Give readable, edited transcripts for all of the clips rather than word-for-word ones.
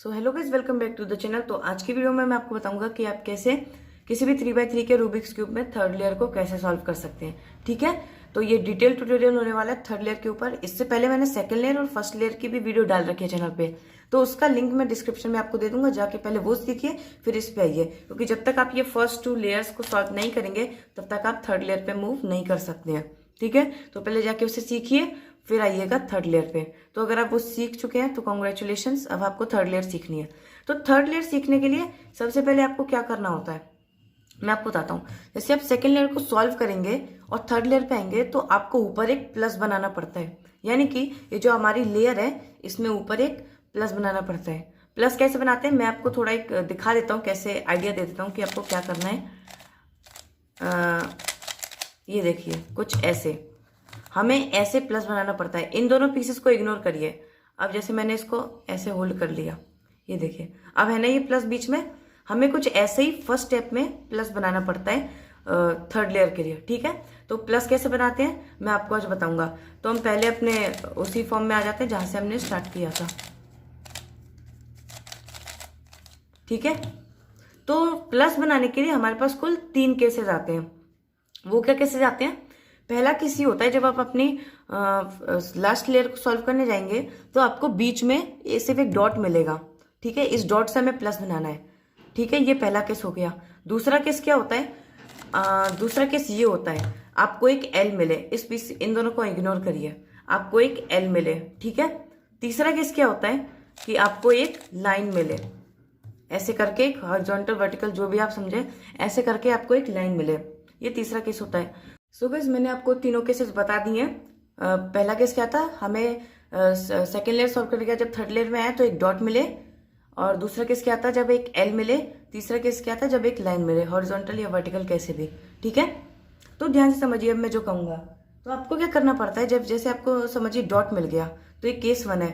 So hello guys, welcome back to the channel. तो आज की वीडियो में मैं आपको बताऊंगा कि आप कैसे किसी भी 3x3 के रूबिक्स क्यूब में थर्ड लेयर को कैसे सॉल्व कर सकते हैं। ठीक है, तो ये डिटेल ट्यूटोरियल होने वाला है थर्ड लेयर के ऊपर। इससे पहले मैंने सेकंड लेयर और फर्स्ट लेयर की भी वीडियो डाल रखी है चैनल पे, तो उसका लिंक मैं डिस्क्रिप्शन में आपको दे दूंगा, जाके पहले वो सीखिए फिर इस पे आइए, क्योंकि जब तक आप ये फर्स्ट 2 लेयर्स को सॉल्व नहीं करेंगे तब तक आप थर्ड लेयर पे मूव नहीं कर सकते हैं। ठीक है, तो पहले जाके उसे सीखिए फिर आइएगा थर्ड लेयर पे। तो अगर आप वो सीख चुके हैं तो कॉन्ग्रेचुलेशंस, अब आपको थर्ड लेयर सीखनी है। तो थर्ड लेयर सीखने के लिए सबसे पहले आपको क्या करना होता है मैं आपको बताता हूँ। जैसे आप सेकेंड लेयर को सॉल्व करेंगे और थर्ड लेयर पे आएंगे तो आपको ऊपर एक प्लस बनाना पड़ता है, यानी कि ये जो हमारी लेयर है इसमें ऊपर एक प्लस बनाना पड़ता है। प्लस कैसे बनाते हैं मैं आपको थोड़ा एक दिखा देता हूँ, कैसे आइडिया दे देता हूँ कि आपको क्या करना है। ये देखिए, कुछ ऐसे हमें ऐसे प्लस बनाना पड़ता है। इन दोनों पीसेस को इग्नोर करिए। अब जैसे मैंने इसको ऐसे होल्ड कर लिया, ये देखिए अब है ना ये प्लस बीच में, हमें कुछ ऐसे ही फर्स्ट स्टेप में प्लस बनाना पड़ता है थर्ड लेयर के लिए। ठीक है, तो प्लस कैसे बनाते हैं मैं आपको आज बताऊंगा। तो हम पहले अपने उसी फॉर्म में आ जाते हैं जहां से हमने स्टार्ट किया था। ठीक है, तो प्लस बनाने के लिए हमारे पास कुल 3 केसेस आते हैं। वो क्या केसेस आते हैं? पहला केस ये होता है जब आप अपनी लास्ट लेयर को सॉल्व करने जाएंगे तो आपको बीच में सिर्फ एक डॉट मिलेगा। ठीक है, इस डॉट से हमें प्लस बनाना है। ठीक है, ये पहला केस हो गया। दूसरा केस क्या होता है? दूसरा केस ये होता है आपको एक एल मिले, इस पीस इन दोनों को इग्नोर करिए, आपको एक एल मिले। ठीक है, तीसरा केस क्या होता है कि आपको एक लाइन मिले, ऐसे करके एक हॉरिजॉन्टल वर्टिकल जो भी आप समझे, ऐसे करके आपको एक लाइन मिले। ये तीसरा केस होता है। सो गाइस, मैंने आपको तीनों केसेस बता दिए हैं। पहला केस क्या था, हमें सेकेंड लेयर सॉल्व करने का जब थर्ड लेयर में आया तो एक डॉट मिले, और दूसरा केस क्या था जब एक एल मिले, तीसरा केस क्या था जब एक लाइन मिले, हॉरिजॉन्टल या वर्टिकल कैसे भी। ठीक है, तो ध्यान से समझिए अब मैं जो कहूंगा। तो आपको क्या करना पड़ता है, जब जैसे आपको समझिए डॉट मिल गया तो ये केस 1 है,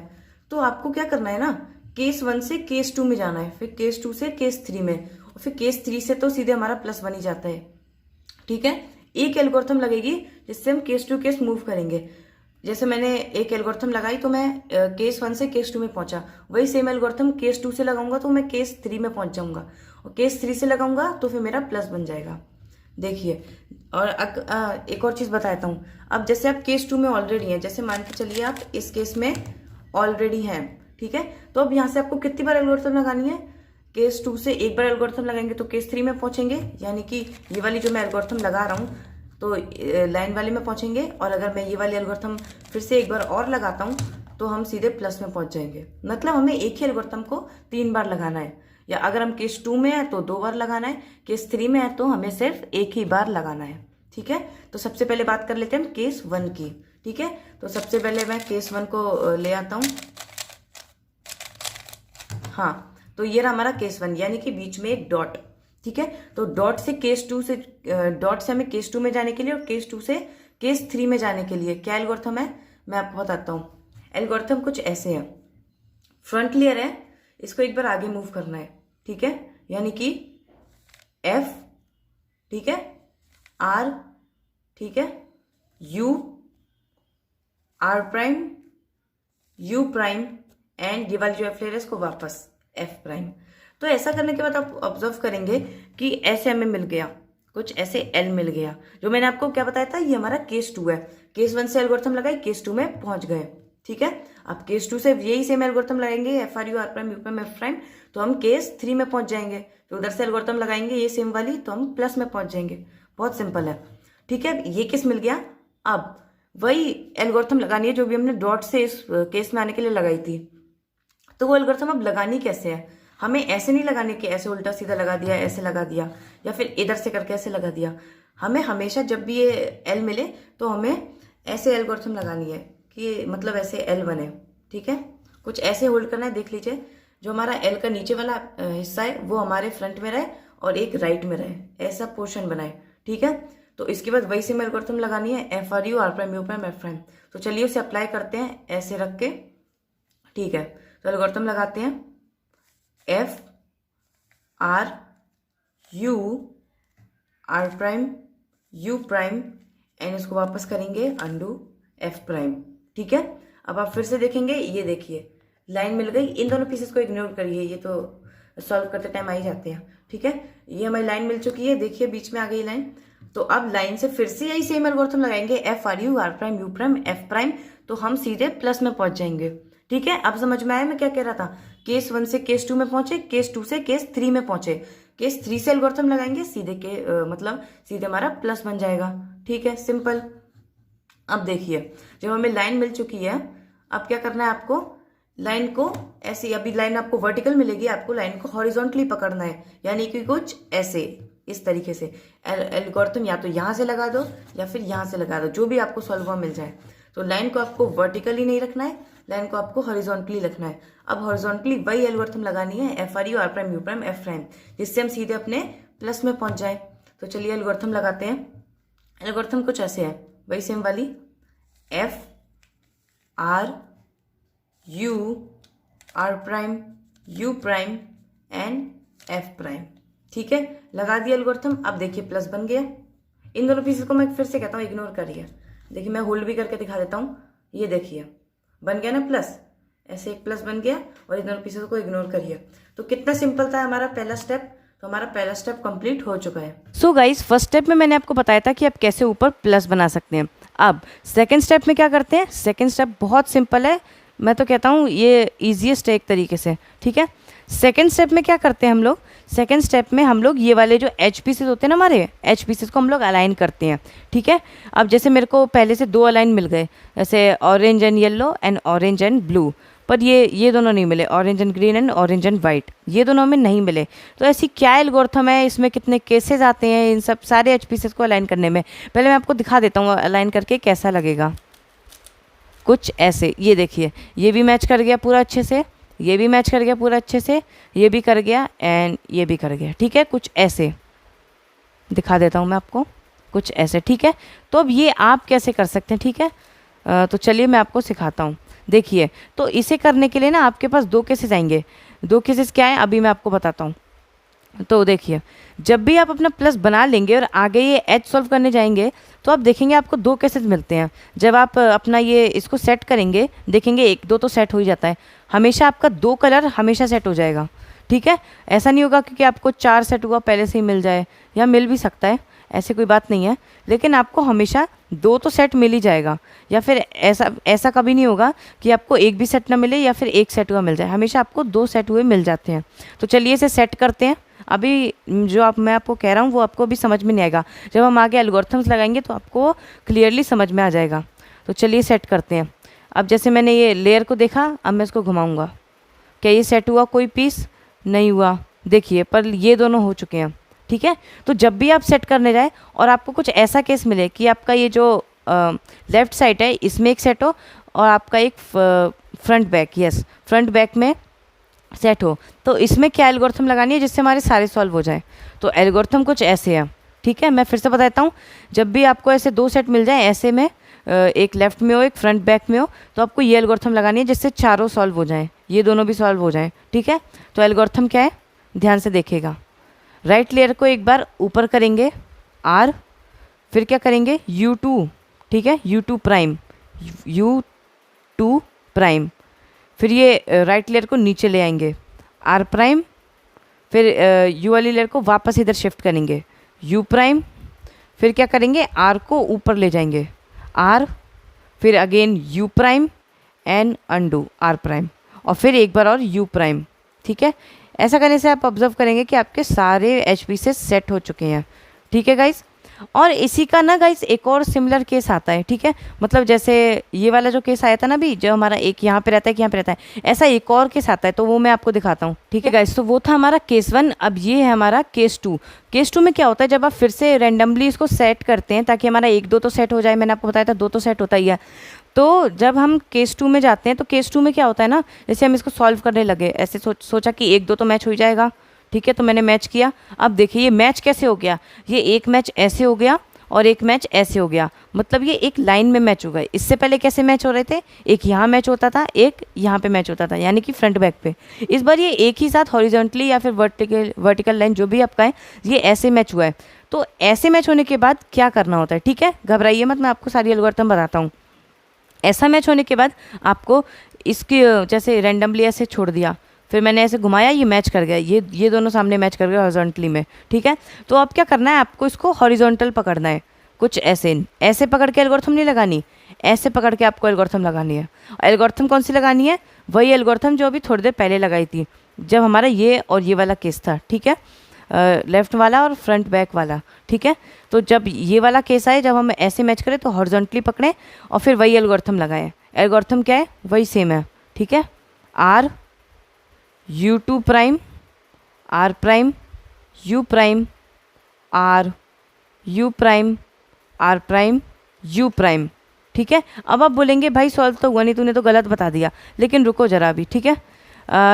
तो आपको क्या करना है ना, केस 1 से केस 2 में जाना है, फिर केस 2 से केस 3 में, और फिर केस 3 से तो सीधे हमारा प्लस बन ही जाता है। ठीक है, एक एल्गोरिथम लगेगी जिससे हम केस टू केस मूव करेंगे। जैसे मैंने एक एल्गोरिथम लगाई तो मैं केस 1 से केस 2 में पहुंचा, वही सेम एल्गोरिथम केस 2 से लगाऊंगा तो मैं केस 3 में पहुंच जाऊंगा, और केस 3 से लगाऊंगा तो फिर मेरा प्लस बन जाएगा। देखिए, और एक और चीज बताता हूँ। अब जैसे आप केस 2 में ऑलरेडी हैं, जैसे मान के चलिए आप इस केस में ऑलरेडी हैं। ठीक है, तो अब यहाँ से आपको कितनी बार एल्गोरिथम लगानी है? केस 2 से एक बार एल्गोरिथम लगाएंगे तो केस 3 में पहुंचेंगे, यानी कि ये वाली जो मैं एल्गोरिथम लगा रहा हूँ तो लाइन वाले में पहुंचेंगे, और अगर मैं ये वाली एल्गोरिथम फिर से एक बार और लगाता हूँ तो हम सीधे प्लस में पहुंच जाएंगे। मतलब हमें एक ही एल्गोरिथम को 3 बार लगाना है, या अगर हम केस 2 में है तो 2 बार लगाना है, केस 3 में है तो हमें सिर्फ एक ही बार लगाना है। ठीक है, तो सबसे पहले बात कर लेते हैं हम केस 1 की। ठीक है, तो सबसे पहले मैं केस 1 को ले आता हूँ। हाँ, तो ये रहा हमारा केस 1, यानी कि बीच में एक डॉट। ठीक है, तो डॉट से हमें केस 2 में जाने के लिए और केस 2 से केस 3 में जाने के लिए क्या एल्गोरिथम है मैं आपको बताता हूँ। एल्गोरिथम कुछ ऐसे है, फ्रंट लेयर है, इसको एक बार आगे मूव करना है। ठीक है, यानी कि एफ, ठीक है, आर, ठीक है, U, R prime, U prime, and ये वाली जो एफ लेयर है इसको वापस एफ प्राइम। तो ऐसा करने के बाद आप ऑब्जर्व करेंगे कि ऐसे हमें मिल गया, कुछ ऐसे एल मिल गया। जो मैंने आपको क्या बताया था, ये हमारा केस 2 है। केस 1 से एल्गोरिथम लगाई, केस 2 में पहुंच गए। ठीक है, अब केस 2 से यही सेम एल्गोरिथम लगाएंगे, F R U R prime U prime F prime, तो हम केस 3 में पहुंच जाएंगे। फिर उधर से एल्गोरिथम लगाएंगे ये सेम वाली, तो हम प्लस में पहुंच जाएंगे। बहुत सिंपल है। ठीक है, ये केस मिल गया। अब वही एल्गोरिथम लगानी है जो भी हमने डॉट से इस केस में आने के लिए लगाई थी। तो वो एल्गोरिथम अब लगानी कैसे है? हमें ऐसे नहीं लगाने कि ऐसे उल्टा सीधा लगा दिया, ऐसे लगा दिया, या फिर इधर से करके ऐसे लगा दिया। हमें हमेशा जब भी ये एल मिले तो हमें ऐसे एल्गोरिथम लगानी है कि मतलब ऐसे एल बने। ठीक है, कुछ ऐसे होल्ड करना है। देख लीजिए, जो हमारा एल का नीचे वाला हिस्सा है वो हमारे फ्रंट में रहे और एक राइट में रहे, ऐसा पोर्शन बनाए। ठीक है, तो इसके बाद वही सेम एल्गोरिथम लगानी है, F R U R prime U prime F prime. तो चलिए उसे अप्लाई करते हैं ऐसे रख के। ठीक है, तो एल्गोरिथम लगाते हैं, F R U R prime U prime, and इसको वापस करेंगे अंडू एफ प्राइम। ठीक है, अब आप फिर से देखेंगे, ये देखिए लाइन मिल गई। इन दोनों पीसेस को इग्नोर करिए, ये तो सॉल्व करते टाइम आ ही जाते हैं, ठीक है। ये हमारी लाइन मिल चुकी है, देखिए बीच में आ गई लाइन। तो अब लाइन से फिर से यही सेम एल्गोरिथम लगाएंगे, F R U R prime U prime F prime, तो हम सीधे प्लस में पहुंच जाएंगे, ठीक है। अब समझ में आया मैं क्या कह रहा था। केस 1 से केस 2 में पहुंचे, केस 2 से केस 3 में पहुंचे, केस 3 से एल्गोरिथम लगाएंगे सीधे मतलब सीधे हमारा प्लस बन जाएगा, ठीक है, सिंपल। अब देखिए जब हमें लाइन मिल चुकी है, अब क्या करना है आपको, लाइन को ऐसे, अभी लाइन आपको वर्टिकल मिलेगी, आपको लाइन को हॉरिजॉन्टली पकड़ना है, यानी कि कुछ ऐसे इस तरीके से। एल्गोरिथम या तो यहां से लगा दो या फिर यहां से लगा दो, जो भी आपको सॉल्व हुआ मिल जाए। तो लाइन को आपको वर्टिकली नहीं रखना है, लाइन को आपको हॉरिजॉन्टली रखना है। अब हॉरिजॉन्टली वही एल्गोरिथम लगानी है, F R U R prime U prime F prime, जिससे हम सीधे अपने प्लस में पहुंच जाए। तो चलिए एल्गोरिथम लगाते हैं। एल्गोरिथम कुछ ऐसे है, वही सेम वाली, F R U R prime U prime and F prime, ठीक है। लगा दिया एल्गोरिथम। अब देखिए प्लस बन गया। इन दोनों पीसेस को मैं फिर से कहता हूँ इग्नोर करिए। देखिए मैं होल्ड भी करके दिखा देता हूँ, ये देखिए बन गया ना प्लस, ऐसे एक प्लस बन गया, और इन दोनों पीसेस को इग्नोर करिए। तो कितना सिंपल था हमारा पहला स्टेप। तो हमारा पहला स्टेप कंप्लीट हो चुका है। सो गाइस, फर्स्ट स्टेप में मैंने आपको बताया था कि आप कैसे ऊपर प्लस बना सकते हैं। अब सेकंड स्टेप में क्या करते हैं। सेकंड स्टेप बहुत सिंपल है, मैं तो कहता हूँ ये ईजीएस्ट है एक तरीके से, ठीक है। सेकंड स्टेप में क्या करते हैं हम लोग, सेकंड स्टेप में हम लोग ये वाले जो एच पीसेस होते हैं ना, हमारे एच पीसेस को हम लोग अलाइन करते हैं, ठीक है। अब जैसे मेरे को पहले से 2 अलाइन मिल गए, जैसे orange and yellow and orange and blue, पर ये दोनों नहीं मिले, orange and green and orange and white, ये दोनों में नहीं मिले। तो ऐसी क्या एल्गोरिथम है, इसमें कितने केसेस आते हैं इन सब सारे एच पीसेस को अलाइन करने में। पहले मैं आपको दिखा देता हूँ अलाइन करके कैसा लगेगा। कुछ ऐसे, ये देखिए ये भी मैच कर गया पूरा अच्छे से, ये भी मैच कर गया पूरा अच्छे से, ये भी कर गया एंड ये भी कर गया, ठीक है। कुछ ऐसे दिखा देता हूँ मैं आपको, कुछ ऐसे, ठीक है। तो अब ये आप कैसे कर सकते हैं, ठीक है। तो चलिए मैं आपको सिखाता हूँ। देखिए, तो इसे करने के लिए ना आपके पास 2 केसेस आएंगे। 2 केसेस क्या है अभी मैं आपको बताता हूँ। तो देखिए, जब भी आप अपना प्लस बना लेंगे और आगे ये एच सॉल्व करने जाएंगे, तो आप देखेंगे आपको 2 केसेस मिलते हैं। जब आप अपना ये इसको सेट करेंगे, देखेंगे 1-2 तो सेट हो ही जाता है, हमेशा आपका 2 कलर हमेशा सेट हो जाएगा, ठीक है। ऐसा नहीं होगा क्योंकि आपको 4 सेट हुआ पहले से ही मिल जाए, या मिल भी सकता है, ऐसी कोई बात नहीं है, लेकिन आपको हमेशा 2 तो सेट मिल ही जाएगा। या फिर ऐसा कभी नहीं होगा कि आपको 1 भी सेट ना मिले या फिर 1 सेट हुआ मिल जाए, हमेशा आपको 2 सेट हुए मिल जाते हैं। तो चलिए इसे सेट करते हैं। अभी जो मैं आपको कह रहा हूँ वो आपको अभी समझ में नहीं आएगा, जब हम आगे एल्गोरिथम्स लगाएंगे तो आपको क्लियरली समझ में आ जाएगा। तो चलिए सेट करते हैं। अब जैसे मैंने ये लेयर को देखा, अब मैं इसको घुमाऊँगा, क्या ये सेट हुआ, कोई पीस नहीं हुआ, देखिए, पर ये दोनों हो चुके हैं, ठीक है। तो जब भी आप सेट करने जाए और आपको कुछ ऐसा केस मिले कि आपका ये जो लेफ्ट साइड है इसमें एक सेट हो और आपका एक front back, yes front back में सेट हो, तो इसमें क्या एल्गोरिथम लगानी है जिससे हमारे सारे सॉल्व हो जाए। तो एल्गोरिथम कुछ ऐसे है, ठीक है। मैं फिर से बताता हूँ, जब भी आपको ऐसे 2 सेट मिल जाए, ऐसे में एक लेफ्ट में हो एक फ्रंट बैक में हो, तो आपको ये एल्गोरिथम लगानी है जिससे चारों सॉल्व हो जाएं, ये दोनों भी सॉल्व हो जाएं, ठीक है। तो एल्गोरिथम क्या है, ध्यान से देखिएगा। राइट लेयर को एक बार ऊपर करेंगे R, फिर क्या करेंगे U2, ठीक है, U2 प्राइम, U2 प्राइम, फिर ये राइट लेयर को नीचे ले आएंगे R प्राइम, फिर U वाली लेयर को वापस इधर शिफ्ट करेंगे U प्राइम, फिर क्या करेंगे R को ऊपर ले जाएंगे R, फिर again U prime and undo R prime, और फिर एक बार और U प्राइम, ठीक है। ऐसा करने से आप ऑब्जर्व करेंगे कि आपके सारे एच पीसेस सेट हो चुके हैं, ठीक है गाइस। और इसी का ना गाइस एक और सिमिलर केस आता है, ठीक है। मतलब जैसे ये वाला जो केस आया था ना, भी जो हमारा एक यहाँ पे रहता है, एक यहाँ पे रहता है, ऐसा एक और केस आता है, तो वो मैं आपको दिखाता हूँ, ठीक है गाइस। तो वो था हमारा केस 1, अब ये है हमारा केस 2। केस 2 में क्या होता है, जब आप फिर से रैंडमली इसको सेट करते हैं ताकि हमारा 1-2 तो सेट हो जाए, मैंने आपको बताया था 2 तो सेट होता ही है। तो जब हम केस 2 में जाते हैं, तो केस 2 में क्या होता है ना, जैसे हम इसको सॉल्व करने लगे, ऐसे सोचा कि 1-2 तो मैच हो ही जाएगा, ठीक है। तो मैंने मैच किया, अब देखिए ये मैच कैसे हो गया, ये एक मैच ऐसे हो गया और एक मैच ऐसे हो गया, मतलब ये एक लाइन में मैच हो गए। इससे पहले कैसे मैच हो रहे थे, एक यहाँ मैच होता था, एक यहाँ पे मैच होता था, यानी कि फ्रंट बैक पे। इस बार ये एक ही साथ हॉरिजॉन्टली या फिर वर्टिकल लाइन जो भी आपका है, ये ऐसे मैच हुआ है। तो ऐसे मैच होने के बाद क्या करना होता है, ठीक है, घबराइए मत, मैं आपको सारी एल्गोरिथम बताता हूँ। ऐसा मैच होने के बाद आपको इसकी जैसे रैंडमली ऐसे छोड़ दिया, फिर मैंने ऐसे घुमाया, ये मैच कर गया, ये दोनों सामने मैच कर गए हॉरिजॉन्टली में, ठीक है। तो अब क्या करना है, आपको इसको हॉरिजॉन्टल पकड़ना है, कुछ ऐसे ऐसे पकड़ के एल्गोरिथम नहीं लगानी, ऐसे पकड़ के आपको एल्गोरिथम लगानी है। एल्गोरिथम कौन सी लगानी है, वही एल्गोरिथम जो अभी थोड़ी देर पहले लगाई थी, जब हमारा ये और ये वाला केस था, ठीक है, लेफ्ट वाला और फ्रंट बैक वाला, ठीक है। तो जब ये वाला केस आए, जब हम ऐसे मैच करें तो हॉरिजॉन्टली पकड़ें और फिर वही एल्गोरिथम लगाएं। एल्गोरिथम क्या है, वही सेम है, ठीक है, R U two prime R prime U prime R U prime R prime U prime, ठीक है। अब आप बोलेंगे भाई सॉल्व तो हुआ नहीं, तूने तो गलत बता दिया, लेकिन रुको जरा अभी, ठीक है।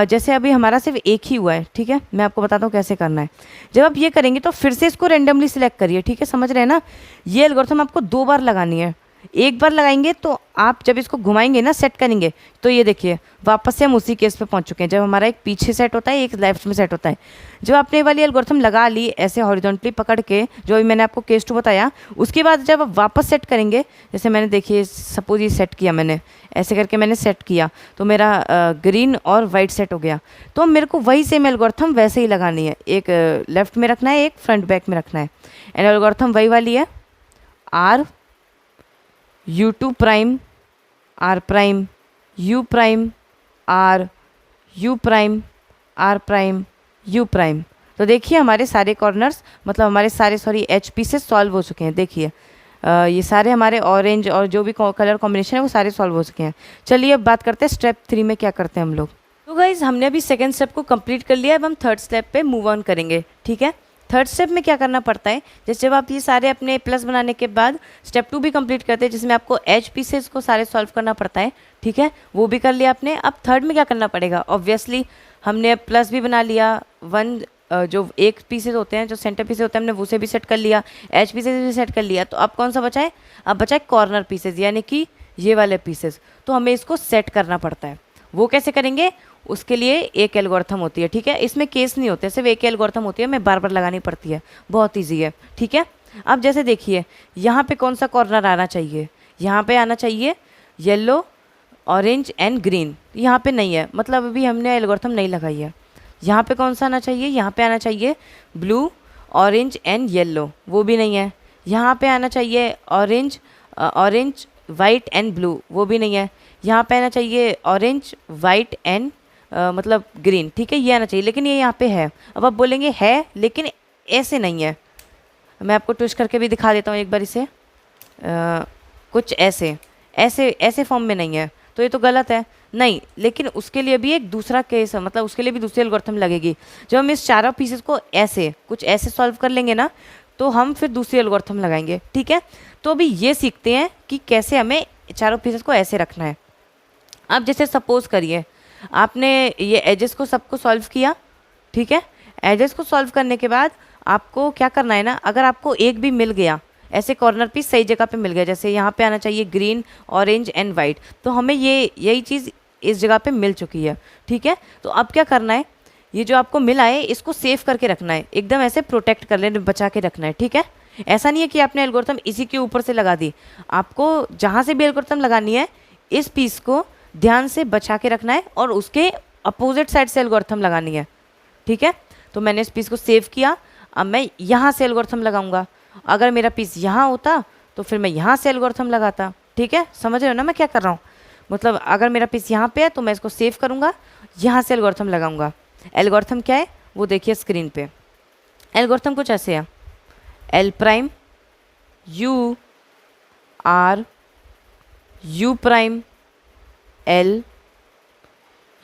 जैसे अभी हमारा सिर्फ एक ही हुआ है, ठीक है, मैं आपको बताता हूँ कैसे करना है। जब आप ये करेंगे तो फिर से इसको रेंडमली सिलेक्ट करिए, ठीक है, समझ रहे हैं ना। ये एल्गोरिथम आपको 2 बार लगानी है, एक बार लगाएंगे तो आप जब इसको घुमाएंगे ना, सेट करेंगे, तो ये देखिए वापस से हम उसी केस पे पहुंच चुके हैं, जब हमारा एक पीछे सेट होता है, एक लेफ्ट में सेट होता है। जब आपने वाली एल्गोरिथम लगा ली ऐसे हॉरिजॉन्टली पकड़ के, जो अभी मैंने आपको केस 2 बताया, उसके बाद जब आप वापस सेट करेंगे, जैसे मैंने देखिए सपोज ये सेट किया, मैंने ऐसे करके मैंने सेट किया, तो मेरा ग्रीन और वाइट सेट हो गया। तो मेरे को वही सेम एल्गोरिथम वैसे ही लगानी है, एक लेफ्ट में रखना है, एक फ्रंट बैक में रखना है। एंड एल्गोरिथम वही वाली है, R U two prime R prime U prime R U prime R prime U prime. तो देखिए हमारे सारे कॉर्नर्स, मतलब हमारे सारे एच पी से सॉल्व हो चुके हैं। देखिए ये सारे हमारे ऑरेंज और जो भी कलर कॉम्बिनेशन है वो सारे सॉल्व हो चुके हैं। चलिए अब बात करते हैं स्टेप 3 में क्या करते हैं हम लोग। तो गाइज हमने अभी सेकेंड स्टेप को कंप्लीट कर लिया, अब हम थर्ड स्टेप पे मूव ऑन करेंगे, ठीक है। थर्ड स्टेप में क्या करना पड़ता है, जैसे जब आप ये सारे अपने प्लस बनाने के बाद स्टेप 2 भी कंप्लीट करते हैं, जिसमें आपको एच पीसेस को सारे सॉल्व करना पड़ता है, ठीक है, वो भी कर लिया आपने। अब थर्ड में क्या करना पड़ेगा, ऑब्वियसली हमने प्लस भी बना लिया, 1 जो एक पीसेस होते हैं, जो सेंटर पीसेस होते हैं, हमने उसे भी सेट कर लिया, एच पीसेस भी सेट कर लिया। तो अब कौन सा बचा है, अब बचा है कॉर्नर पीसेस, यानी कि ये वाले पीसेस। तो हमें इसको सेट करना पड़ता है। वो कैसे करेंगे, उसके लिए एक एल्गोरिथम होती है, ठीक है। इसमें केस नहीं होते, सिर्फ एक एल्गोरिथम होती है, हमें बार बार लगानी पड़ती है, बहुत ईजी है, ठीक है। अब जैसे देखिए यहाँ पे कौन सा कॉर्नर आना चाहिए, यहाँ पे आना चाहिए येलो ऑरेंज एंड ग्रीन, यहाँ पे नहीं है, मतलब अभी हमने एल्गोरिथम नहीं लगाई है। यहाँ पे कौन सा आना चाहिए, यहाँ पे आना चाहिए ब्लू ऑरेंज एंड येलो, वो भी नहीं है। यहाँ पे आना चाहिए orange orange white and blue, वो भी नहीं है। यहाँ पे आना चाहिए ऑरेंज वाइट एंड मतलब ग्रीन, ठीक है, ये आना चाहिए, लेकिन ये यहाँ पे है। अब आप बोलेंगे है लेकिन ऐसे नहीं है, मैं आपको ट्विस्ट करके भी दिखा देता हूँ एक बार इसे, कुछ ऐसे ऐसे ऐसे फॉर्म में नहीं है, तो ये तो गलत है नहीं। लेकिन उसके लिए भी एक दूसरा केस है, मतलब उसके लिए भी दूसरी एल्गोरिथम लगेगी। जब हम इस चारों पीसेस को ऐसे कुछ ऐसे सॉल्व कर लेंगे ना, तो हम फिर दूसरी एल्गोरिथम लगाएंगे, ठीक है। तो अभी ये सीखते हैं कि कैसे हमें चारों पीसेस को ऐसे रखना है। अब जैसे सपोज करिए आपने ये एजेस को सबको सॉल्व किया, ठीक है। एजेस को सॉल्व करने के बाद आपको क्या करना है ना, अगर आपको एक भी मिल गया, ऐसे कॉर्नर पीस सही जगह पे मिल गया, जैसे यहाँ पे आना चाहिए ग्रीन ऑरेंज एंड वाइट, तो हमें यही चीज़ इस जगह पे मिल चुकी है, ठीक है। तो अब क्या करना है, ये जो आपको मिला है इसको सेव करके रखना है, एकदम ऐसे प्रोटेक्ट कर लेना, बचा के रखना है, ठीक है। ऐसा नहीं है कि आपने एल्गोरिथम इसी के ऊपर से लगा दी, आपको जहाँ से भी एल्गोरिथम लगानी है इस पीस को ध्यान से बचा के रखना है और उसके अपोजिट साइड से एल्गोरिथम लगानी है, ठीक है। तो मैंने इस पीस को सेव किया, अब मैं यहाँ से एल्गोरिथम लगाऊंगा। अगर मेरा पीस यहाँ होता तो फिर मैं यहाँ से एल्गोरिथम लगाता, ठीक है। समझ रहे हो ना मैं क्या कर रहा हूँ, मतलब अगर मेरा पीस यहाँ पे है तो मैं इसको सेव करूँगा, यहाँ से एल्गोरिथम लगाऊंगा। एल्गोरिथम क्या है वो देखिए स्क्रीन पे, एल्गोरिथम कुछ ऐसे है, L prime U R U prime L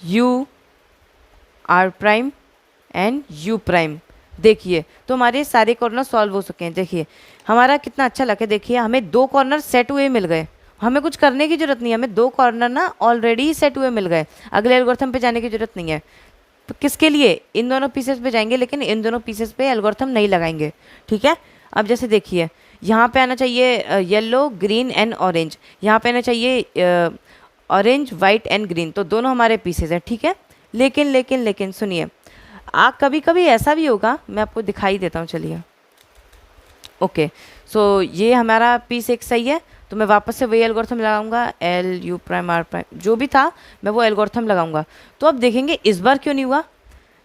U R prime and U prime. देखिए तो हमारे सारे कॉर्नर सॉल्व हो चुके हैं। देखिए हमारा कितना अच्छा लगे, देखिए हमें 2 कॉर्नर सेट हुए मिल गए, हमें कुछ करने की जरूरत नहीं है, हमें 2 कॉर्नर ना ऑलरेडी सेट हुए मिल गए, अगले एल्गोरिथम पे जाने की जरूरत नहीं है। तो किसके लिए, इन दोनों पीसेस पे जाएंगे, लेकिन इन दोनों पीसेस पे एल्गोरिथम नहीं लगाएंगे, ठीक है। अब जैसे देखिए यहाँ पे आना चाहिए येलो ग्रीन एंड ऑरेंज, यहाँ पे आना चाहिए ऑरेंज वाइट एंड ग्रीन, तो दोनों हमारे पीसेस हैं, ठीक है। लेकिन लेकिन लेकिन सुनिए, कभी कभी ऐसा भी होगा, मैं आपको दिखाई देता हूँ, चलिए। ओके सो ये हमारा पीस एक सही है, तो मैं वापस से वही एल्गोरिथम लगाऊंगा, L U prime R prime जो भी था मैं वो एल्गोरिथम लगाऊंगा। तो अब देखेंगे इस बार क्यों नहीं हुआ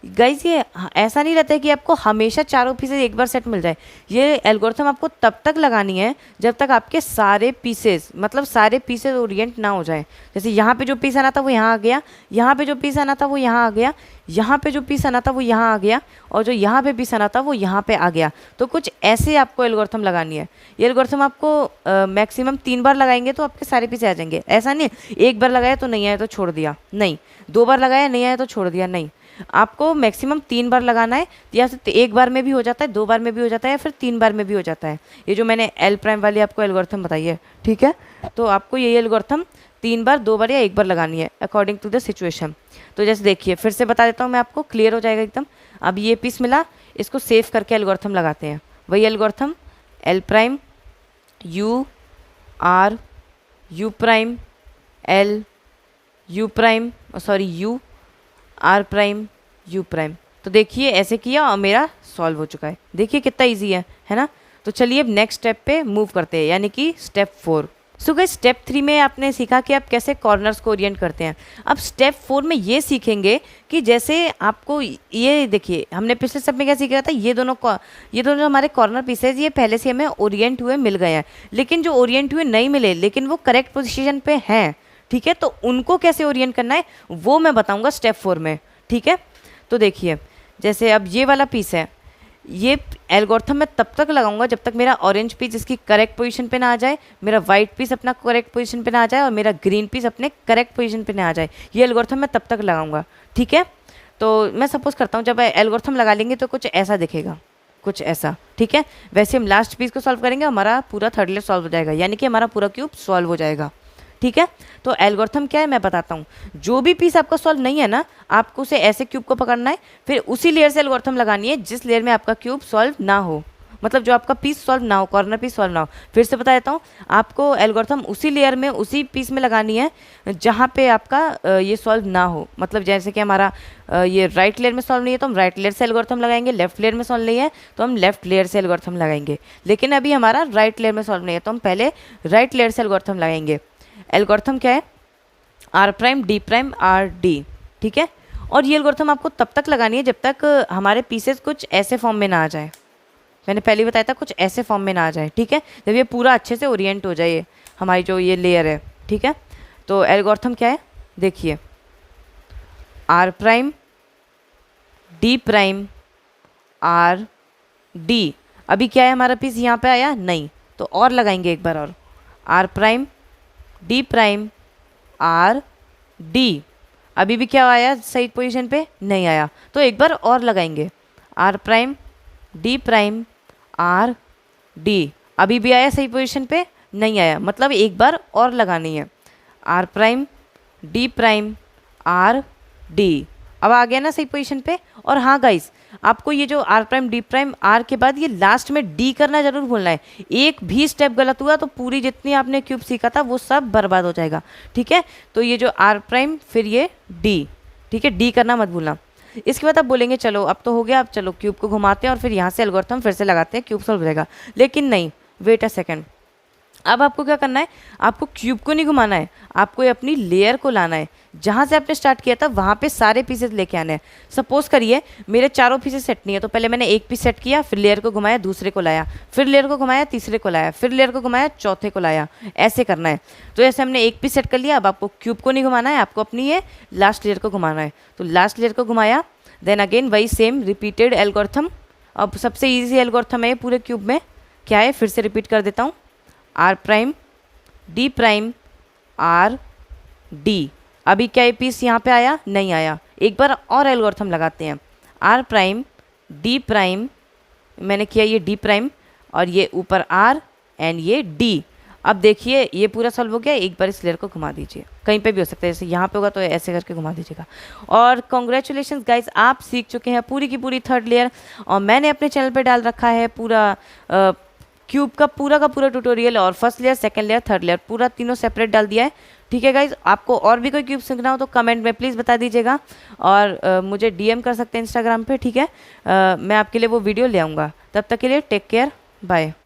गाइज। ये ऐसा नहीं रहता है कि आपको हमेशा चारों पीसेज एक बार सेट मिल जाए। ये एल्गोरिथम आपको तब तक लगानी है जब तक आपके सारे पीसेस मतलब सारे पीसेज ओरिएंट ना हो जाए। जैसे यहाँ पे जो पीस आना था वो यहाँ आ गया, यहाँ पे जो पीस आना था वो यहाँ आ गया, यहाँ पे जो पीस आना था वो यहाँ आ गया, और जो यहाँ पे पीस आना था वो यहाँ पे आ गया। तो कुछ ऐसे आपको एल्गोरिथम लगानी है। ये एल्गोरिथम आपको मैक्सिमम 3 बार लगाएंगे तो आपके सारे पीस आ जाएंगे। ऐसा नहीं एक बार लगाया तो नहीं आया तो छोड़ दिया, नहीं 2 बार लगाया नहीं आया तो छोड़ दिया, नहीं आपको मैक्सिमम 3 बार लगाना है। या फिर 1 बार में भी हो जाता है, 2 बार में भी हो जाता है, या फिर 3 बार में भी हो जाता है। ये जो मैंने एल प्राइम वाली आपको एल्गोरिथम बताई है, ठीक है, तो आपको यही एल्गोरिथम 3 बार 2 बार या 1 बार लगानी है अकॉर्डिंग टू द सिचुएशन। तो जैसे देखिए फिर से बता देता हूँ मैं आपको, क्लियर हो जाएगा एकदम। अब ये पीस मिला, इसको सेव करके एल्गोरिथम लगाते हैं। वही algorithm L prime U R U prime L U prime sorry U R prime U prime. तो देखिए ऐसे किया और मेरा सॉल्व हो चुका है। देखिए कितना इजी है ना। तो चलिए अब नेक्स्ट स्टेप पे मूव करते हैं, यानी कि स्टेप 4। सो गाइस स्टेप 3 में आपने सीखा कि आप कैसे कॉर्नर्स को ओरिएंट करते हैं। अब स्टेप 4 में ये सीखेंगे कि जैसे आपको ये देखिए हमने पिछले स्टेप में क्या सीखा था, ये दोनों जो हमारे कॉर्नर पीसेज ये पहले से हमें ओरिएंट हुए मिल गए हैं, लेकिन जो ओरिएंट हुए नहीं मिले लेकिन वो करेक्ट पोजिशन पे हैं, ठीक है, तो उनको कैसे ओरिएंट करना है वो मैं बताऊंगा स्टेप 4 में, ठीक है। तो देखिए जैसे अब ये वाला पीस है, ये एल्गोरिथम मैं तब तक लगाऊंगा जब तक मेरा ऑरेंज पीस इसकी करेक्ट पोजीशन पे ना आ जाए, मेरा वाइट पीस अपना करेक्ट पोजीशन पे ना आ जाए, और मेरा ग्रीन पीस अपने करेक्ट पोजीशन पे ना आ जाए। ये एल्गोरिथम मैं तब तक लगाऊंगा, ठीक है। तो मैं सपोज करता हूँ जब एल्गोरिथम लगा लेंगे तो कुछ ऐसा दिखेगा, कुछ ऐसा, ठीक है। वैसे हम लास्ट पीस को सॉल्व करेंगे, हमारा पूरा थर्ड लेयर सॉल्व हो जाएगा, यानी कि हमारा पूरा क्यूब सॉल्व हो जाएगा, ठीक है। तो एल्गोरिथम क्या है मैं बताता हूँ। जो भी पीस आपका सॉल्व नहीं है ना, आपको उसे ऐसे क्यूब को पकड़ना है, फिर उसी लेयर से एल्गोरिथम लगानी है जिस लेयर में आपका क्यूब सॉल्व ना हो, मतलब जो आपका पीस सॉल्व ना हो, कॉर्नर पीस सॉल्व ना हो। फिर से बता देता हूँ, आपको एल्गोरिथम उसी लेयर में उसी पीस में लगानी है जहाँ पे आपका ये सॉल्व ना हो। मतलब जैसे कि हमारा ये राइट लेयर में सॉल्व नहीं है तो हम राइट लेयर से एल्गोरिथम लगाएंगे, लेफ्ट लेयर में सॉल्व नहीं है तो हम लेफ्ट लेयर से एल्गोरिथम लगाएंगे। लेकिन अभी हमारा राइट लेयर में सॉल्व नहीं है तो हम पहले राइट लेयर से एल्गोरिथम लगाएंगे। एल्गोरिथम क्या है, R prime D prime R D, ठीक है। और ये एल्गोरिथम आपको तब तक लगानी है जब तक हमारे पीसेस कुछ ऐसे फॉर्म में ना आ जाए। मैंने पहले ही बताया था कुछ ऐसे फॉर्म में ना आ जाए, ठीक है, जब ये पूरा अच्छे से ओरिएंट हो जाए हमारी जो ये लेयर है, ठीक है। तो एल्गोरिथम क्या है देखिए, R prime D prime R D. अभी क्या है हमारा पीस यहाँ पे आया नहीं, तो और लगाएंगे एक बार और, R prime D prime R D. अभी भी क्या आया सही पोजीशन पे नहीं आया, तो एक बार और लगाएंगे, R prime D prime R D. अभी भी आया सही पोजीशन पे नहीं आया, मतलब एक बार और लगानी है, R prime D prime R D. अब आ गया ना सही पोजीशन पे। और हाँ गाइस, आपको ये जो R prime D prime R के बाद ये लास्ट में डी करना जरूर भूलना है। एक भी स्टेप गलत हुआ तो पूरी जितनी आपने क्यूब सीखा था वो सब बर्बाद हो जाएगा, ठीक है। तो ये जो आर प्राइम फिर ये डी, ठीक है, डी करना मत भूलना। इसके बाद आप बोलेंगे चलो अब तो हो गया, अब चलो क्यूब को घुमाते हैं और फिर यहाँ से एल्गोरिथम फिर से लगाते हैं, क्यूब सॉल्व हो जाएगा। लेकिन नहीं, वेट अ सेकेंड, अब आपको क्या करना है, आपको क्यूब को नहीं घुमाना है, आपको अपनी लेयर को लाना है। जहाँ से आपने स्टार्ट किया था वहाँ पे सारे पीसेस लेके आने हैं। सपोज करिए मेरे चारों पीसेस सेट नहीं है, तो पहले मैंने एक पीस सेट किया, फिर लेयर को घुमाया, दूसरे को लाया, फिर लेयर को घुमाया, तीसरे को लाया, फिर लेयर को घुमाया, चौथे को लाया, ऐसे करना है। तो ऐसे हमने एक पीस सेट कर लिया। अब आपको क्यूब को नहीं घुमाना है, आपको अपनी ये लास्ट लेयर को घुमाना है। तो लास्ट लेयर को घुमाया, देन अगेन वही सेम रिपीटेड एल्गोरिथम। अब सबसे ईजी एल्गोरिथम है पूरे क्यूब में, क्या है फिर से रिपीट कर देता हूँ, R prime D prime R D. अभी क्या ये पीस यहाँ पे आया नहीं आया, एक बार और एल्गोरिथम लगाते हैं, आर प्राइम डी प्राइम, मैंने किया ये डी प्राइम और ये ऊपर आर एंड ये डी। अब देखिए ये पूरा सॉल्व हो गया। एक बार इस लेयर को घुमा दीजिए, कहीं पे भी हो सकता है, जैसे यहाँ पे होगा तो ऐसे करके घुमा दीजिएगा। और कॉन्ग्रेचुलेशन गाइज, आप सीख चुके हैं पूरी की पूरी थर्ड लेयर। और मैंने अपने चैनल पे डाल रखा है पूरा क्यूब का पूरा ट्यूटोरियल, और first layer, second layer, third layer, पूरा तीनों सेपरेट डाल दिया है, ठीक है गाइज। आपको और भी कोई क्यूब सीखना हो तो कमेंट में प्लीज़ बता दीजिएगा, और मुझे डीएम कर सकते हैं इंस्टाग्राम पे, ठीक है। मैं आपके लिए वो वीडियो ले आऊँगा। तब तक के लिए टेक केयर, बाय।